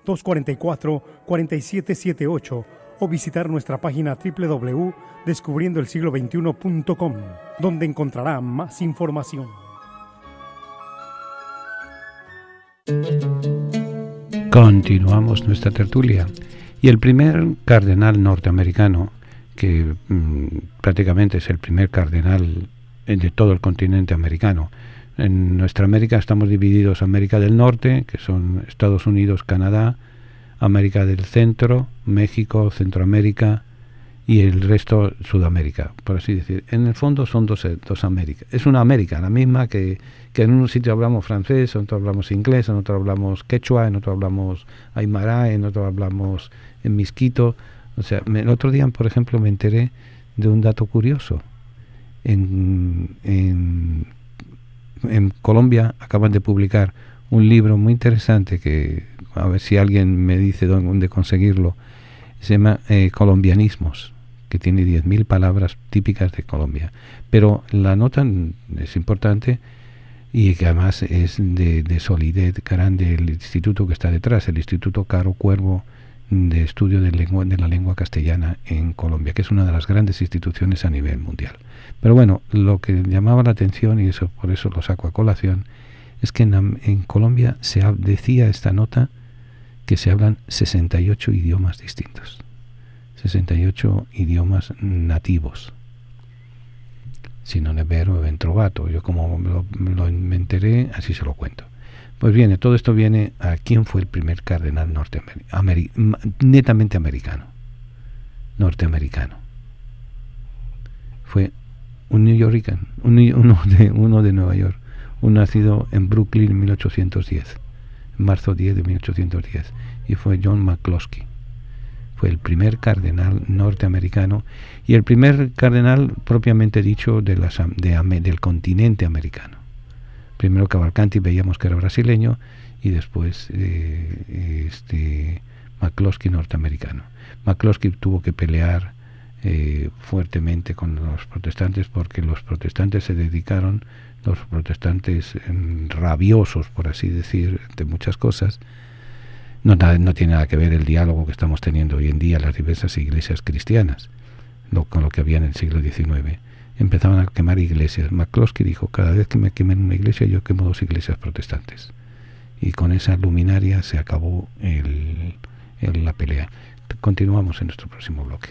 S4: 244-4778, o visitar nuestra página www.descubriendoelsiglo21.com, donde encontrará más información.
S1: Continuamos nuestra tertulia. Y el primer cardenal norteamericano, que prácticamente es el primer cardenal de todo el continente americano. En nuestra América estamos divididos: América del Norte, que son Estados Unidos, Canadá; América del Centro, México, Centroamérica, y el resto Sudamérica, por así decir. En el fondo son dos Américas. Es una América, la misma que en un sitio hablamos francés, en otro hablamos inglés, en otro hablamos quechua, en otro hablamos aymara, en otro hablamos en misquito. O sea, el otro día, por ejemplo, me enteré de un dato curioso. En en Colombia acaban de publicar un libro muy interesante que, a ver si alguien me dice dónde conseguirlo, se llama Colombianismos, que tiene 10.000 palabras típicas de Colombia. Pero la nota es importante y que además es de solidez grande el instituto que está detrás, el Instituto Caro Cuervo de Estudio de la Lengua Castellana en Colombia, que es una de las grandes instituciones a nivel mundial. Pero bueno, lo que llamaba la atención, y eso por eso lo saco a colación, es que en Colombia decía esta nota que se hablan 68 idiomas distintos, 68 idiomas nativos. Si non è vero, è trovato. Yo como me enteré, así se lo cuento. Pues bien, todo esto viene a quién fue el primer cardenal netamente norteamericano. Fue un newyorkano, uno de Nueva York, un nacido en Brooklyn en 1810, marzo 10 de 1810, y fue John McCloskey. Fue el primer cardenal norteamericano y el primer cardenal propiamente dicho del continente americano. Primero Cavalcanti veíamos que era brasileño y después McCloskey norteamericano. McCloskey tuvo que pelear fuertemente con los protestantes porque los protestantes se dedicaron, los protestantes rabiosos, por así decir, de muchas cosas. No tiene nada que ver el diálogo que estamos teniendo hoy en día las diversas iglesias cristianas con lo que había en el siglo XIX. Empezaban a quemar iglesias. McCloskey dijo: cada vez que me quemen una iglesia, yo quemo 2 iglesias protestantes. Y con esa luminaria se acabó la pelea. Continuamos en nuestro próximo bloque.